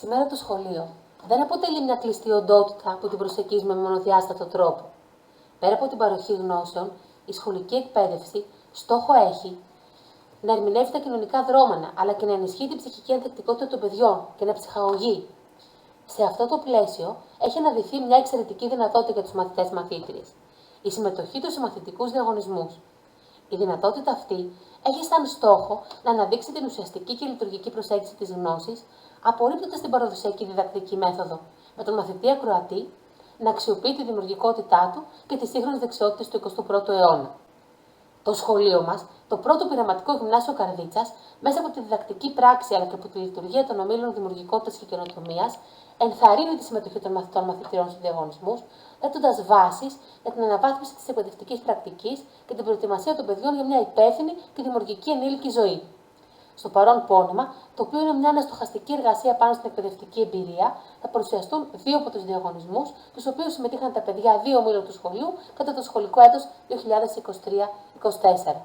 Σήμερα το σχολείο δεν αποτελεί μια κλειστή οντότητα που την προσεγγίζουμε με μονοδιάστατο τρόπο. Πέρα από την παροχή γνώσεων, η σχολική εκπαίδευση στόχο έχει να ερμηνεύει τα κοινωνικά δρόμενα, αλλά και να ενισχύει την ψυχική ανθεκτικότητα των παιδιών και να ψυχαγωγεί. Σε αυτό το πλαίσιο, έχει αναδειχθεί μια εξαιρετική δυνατότητα για τους μαθητές-μαθήτριες: η συμμετοχή τους σε μαθητικούς διαγωνισμούς. Η δυνατότητα αυτή έχει σαν στόχο να αναδείξει την ουσιαστική και λειτουργική προσέγγιση της γνώσης, απορρίπτοντας την παραδοσιακή διδακτική μέθοδο, με τον μαθητή ακροατή να αξιοποιεί τη δημιουργικότητά του και τις σύγχρονες δεξιότητες του 21ου αιώνα. Το σχολείο μας, το πρώτο πειραματικό γυμνάσιο Καρδίτσας, μέσα από τη διδακτική πράξη αλλά και από τη λειτουργία των ομίλων δημιουργικότητας και καινοτομίας, ενθαρρύνει τη συμμετοχή των μαθητών-μαθητριών στους διαγωνισμούς, θέτοντας βάσεις για την αναβάθμιση της εκπαιδευτικής πρακτικής και την προετοιμασία των παιδιών για μια υπεύθυνη και δημιουργική ενήλικη ζωή. Στο παρόν πόνημα, το οποίο είναι μια αναστοχαστική εργασία πάνω στην εκπαιδευτική εμπειρία, θα παρουσιαστούν δύο από τους διαγωνισμούς, τους οποίους συμμετείχαν τα παιδιά δύο ομίλων του σχολείου κατά το σχολικό έτος 2023-2024.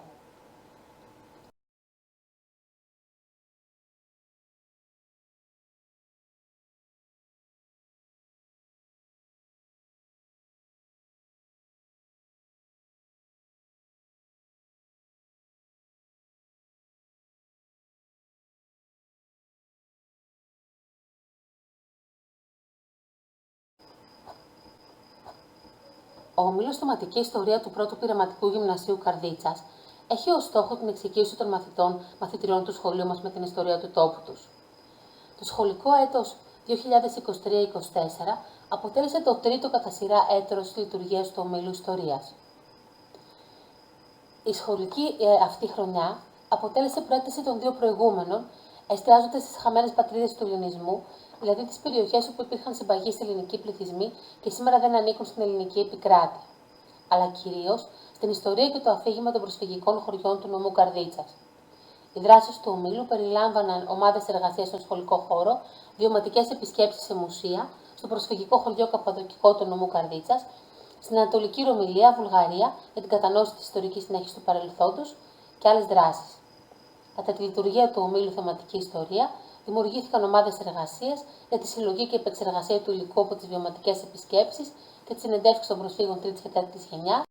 Ο όμιλος Θεματική Ιστορία του πρώτου πειραματικού γυμνασίου Καρδίτσας έχει ως στόχο την εξοικείωση των μαθητριών του σχολείου μας με την ιστορία του τόπου τους. Το σχολικό έτος 2023-2024 αποτέλεσε το τρίτο κατά σειρά έτος λειτουργίας του ομίλου Ιστορίας. Η σχολική αυτή χρονιά αποτέλεσε προέκταση των δύο προηγούμενων, εστιάζοντας στις χαμένες πατρίδες του ελληνισμού, δηλαδή τις περιοχές όπου υπήρχαν συμπαγείς ελληνικοί πληθυσμοί και σήμερα δεν ανήκουν στην ελληνική επικράτεια, αλλά κυρίως στην ιστορία και το αφήγημα των προσφυγικών χωριών του νομού Καρδίτσας. Οι δράσεις του ομίλου περιλάμβαναν ομάδες εργασίας στον σχολικό χώρο, βιωματικές επισκέψεις σε μουσεία, στο προσφυγικό χωριό Καπαδοκικό του νομού Καρδίτσας, στην Ανατολική Ρωμυλία, Βουλγαρία, για την κατανόηση της ιστορικής συνέχισης του παρελθόντος και άλλες δράσεις. Κατά τη λειτουργία του ομίλου Θεματική Ιστορία, δημιουργήθηκαν ομάδες εργασίας για τη συλλογή και επεξεργασία του υλικού από τις βιωματικές επισκέψεις και τις συνεντεύξεις των προσφύγων 3ης και 4ης γενιάς.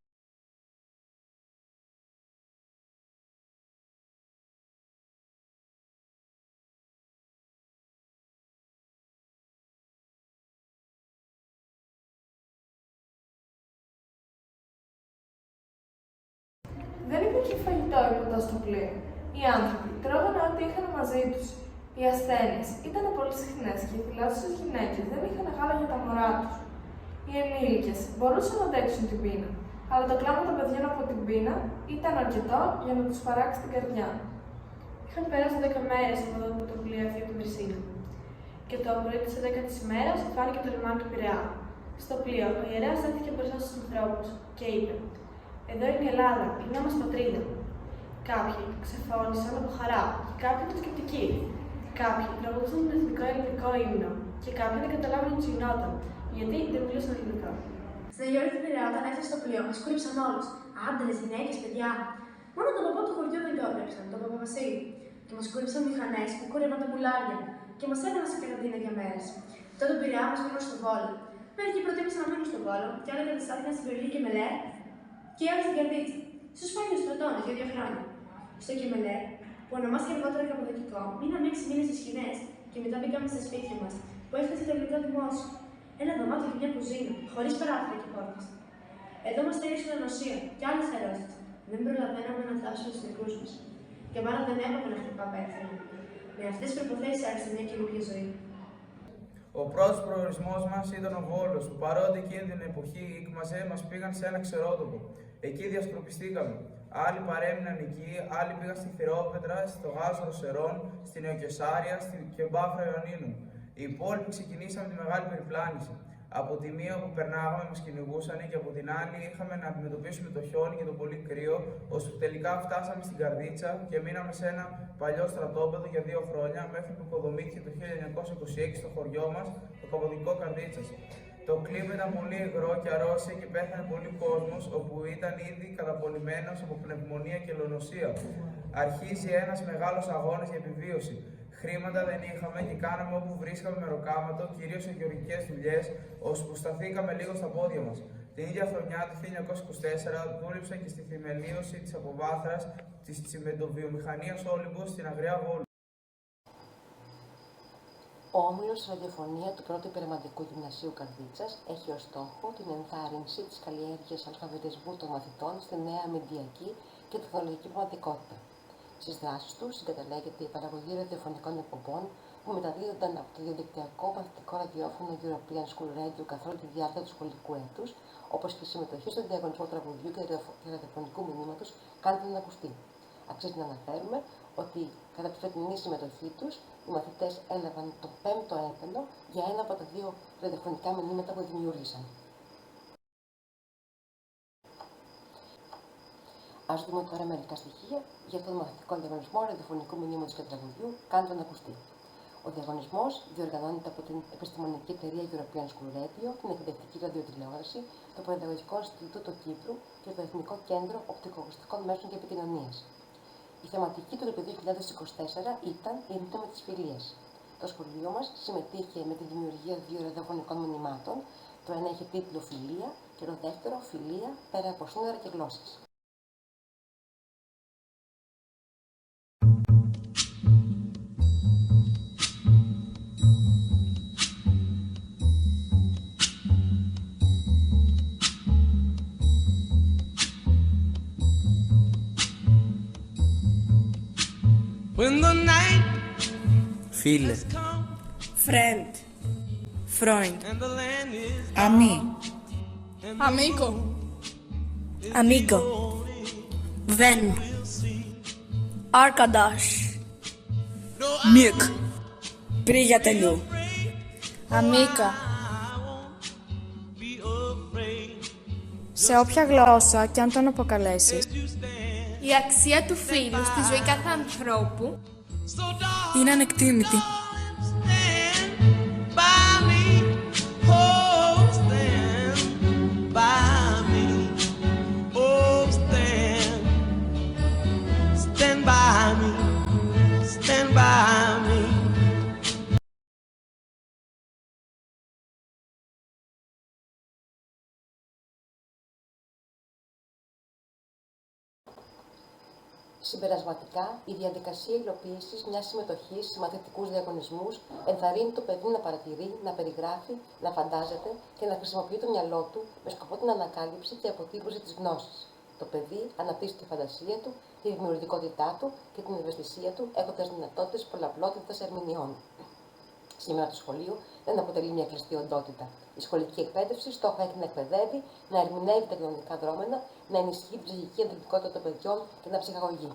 Δεν υπήρχε φαγητό ή ποτό στο πλοίο. Οι άνθρωποι τρώγανε ό,τι είχαν μαζί τους. Οι ασθένειες ήταν πολύ συχνές και οι φιλόσοφες γυναίκες δεν είχαν γάλα για τα μωρά τους. Οι ενήλικες μπορούσαν να αντέξουν την πείνα, αλλά το κλάμα των παιδιών από την πείνα ήταν αρκετό για να τους παράξει την καρδιά. Είχαν πέρασει 10 μέρες από τότε που το πλοίο έφυγε από την Μυρσίνα. Και το πρωί της 10ης ημέρας φάνηκε το λιμάνι του Πειραιά. Στο πλοίο, ο ιερέας έθηκε μπροστά στους ανθρώπους και είπε: «Εδώ είναι η Ελλάδα, η νέα μας πατρίδα». Κάποιοι ξεφώνησαν από χαρά και κάποιοι ήταν σκεπτικοί. Κάποιοι τραγουδούσαν τον εθνικό ελληνικό ύμνο και κάποιοι δεν καταλάβαιναν τι γινόταν, γιατί δεν μιλούσαν ελληνικά. Στην Αγία του Πειραιά, όταν έφτασε στο πλοίο, μας κούρεψαν όλους. Άντρες, γυναίκες, παιδιά. Μόνο τον παππού του χωριού δεν κόντρεψαν, τον παπά Βασίλη. Και μας κούρεψαν μηχανές που κούρευαν τα πουλάρια και μας έβαλαν σε καραντίνα για μέρες. Τότε τον Πειραιά μας πήγαν στον Βόλο. Μερικοί προτίμησαν να μείνουν στον Βόλο, και άλλοι καταστάθηκαν στην Βερολή και Μελέ, και άλλοι στην Καρδίτσα. Στους σπάνιους στρατώνες για 2 χρόνια. Στο Κεμελέ, που ονομάστηκε αργότερα Καπαδοκικό, μείναμε 6 μήνες στις σκηνές και μετά μπήκαμε στα σπίτια μας, που έφτασε το ελληνικό δημόσιο. Ένα δωμάτιο και μια κουζίνα, χωρίς παράθυρα και πόρτες. Εδώ μας στήριξε η νοσία και άλλες αρρώστιες. Δεν προλαβαίναμε να φτάσουμε στους δικούς μας. Και μάλλον δεν έπρεπε να χτυπά πέθανε. Με αυτές τις προϋποθέσεις άρχισε μια καινούργια ζωή. Ο πρώτος προορισμός μας ήταν ο Βόλος, που παρότι εκείνη την εποχή οι Ικμαζέ μας πήγαν σε ένα ξερότοπο. Εκεί διασκορπιστήκαμε. Άλλοι παρέμειναν εκεί, άλλοι πήγαν στη Θηρόπετρα, στο Γάζο Ρωσερών, στην Νεοκεσάρια και Μπάφρα Ιωνίνου. Οι υπόλοιποι ξεκινήσαμε τη μεγάλη περιπλάνηση. Από τη μία που περνάγαμε μας κυνηγούσαν και από την άλλη είχαμε να αντιμετωπίσουμε το χιόνι και το πολύ κρύο, ώστε τελικά φτάσαμε στην Καρδίτσα και μείναμε σε ένα παλιό στρατόπεδο για 2 χρόνια, μέχρι που υποδομήθηκε το 1926 στο χωριό μας, το Καπαδοκικό Καρδίτσας. Το κλίμα ήταν πολύ υγρό και αρρώστια και πέθανε πολύ κόσμος, όπου ήταν ήδη καταπονημένος από πνευμονία και ελονοσία. Αρχίζει ένας μεγάλος αγώνας για επιβίωση. Χρήματα δεν είχαμε και κάναμε όπου βρίσκαμε μεροκάματο, κυρίως σε γεωργικές δουλειές, ώσπου σταθήκαμε λίγο στα πόδια μας. Την ίδια χρονιά, το 1924, δούλεψα και στη θεμελίωση της αποβάθρας της τσιμεντοβιομηχανίας Όλυμπος στην Αγριά Βόλου. Ο όμιλος ραδιοφωνία του Πρώτου Υπηρεματικού Γυμνασίου Καρδίτσας έχει ως στόχο την ενθάρρυνση της καλλιέργειας αλφαβητισμού των μαθητών στη νέα αμυντιακή και τεχνολογική πραγματικότητα. Στις δράσεις του συγκαταλέγεται η παραγωγή ραδιοφωνικών εκπομπών που μεταδίδονταν από το διαδικτυακό μαθητικό ραδιόφωνο European School Radio καθ' όλη τη διάρκεια του σχολικού έτους, όπως και η συμμετοχή στον διαγωνισμό τραγουδιού και ραδιοφωνικού μηνύματος «Κάντε τον ακουστή». Αξίζει να αναφέρουμε ότι κατά τη φετινή συμμετοχή τους, οι μαθητές έλαβαν το 5ο έπαινο για ένα από τα 2 ραδιοφωνικά μηνύματα που δημιούργησαν. Ας δούμε τώρα μερικά στοιχεία για τον μαθητικό διαγωνισμό ραδιοφωνικού μηνύματος και τραγουδιού «Κάντε τον ακουστή». Ο διαγωνισμός διοργανώνεται από την επιστημονική εταιρεία European School Radio, την εκπαιδευτική ραδιοτηλεόραση, το Παιδαγωγικό Ινστιτούτο Κύπρου και το Εθνικό Κέντρο Οπτικοακουστικών Μέσων και Επικοινωνίας. Η θεματική του 2024 ήταν η ρύθμη με τις φιλίες. Το σχολείο μας συμμετείχε με τη δημιουργία 2 ραδιοφωνικών μηνυμάτων. Το ένα είχε τίτλο Φιλία και το δεύτερο Φιλία πέρα από σύνορα και γλώσσες. Φίλε. Friend. Freund. Ami. Amigo. Amigo. Ven. Arkadaş. Mic. Prijatelju. Amica. Σε όποια γλώσσα και αν τον αποκαλέσεις, Η αξία του φίλου στη ζωή κάθε ανθρώπου είναι ανεκτήμητη. Συμπερασματικά, η διαδικασία υλοποίησης μιας συμμετοχής σε μαθητικούς διαγωνισμούς ενθαρρύνει το παιδί να παρατηρεί, να περιγράφει, να φαντάζεται και να χρησιμοποιεί το μυαλό του με σκοπό την ανακάλυψη και αποτύπωση της γνώσης. Το παιδί αναπτύσσει τη φαντασία του, τη δημιουργικότητά του και την ευαισθησία του, έχοντας δυνατότητες πολλαπλότητας ερμηνεών. Σήμερα το σχολείο δεν αποτελεί μια κλειστή οντότητα. Η σχολική εκπαίδευση στόχο έχει να εκπαιδεύει, να ερμηνεύει τα κοινωνικά δρόμενα, να ενισχύει την ψυχική αντιληπτικότητα των παιδιών και να ψυχαγωγεί.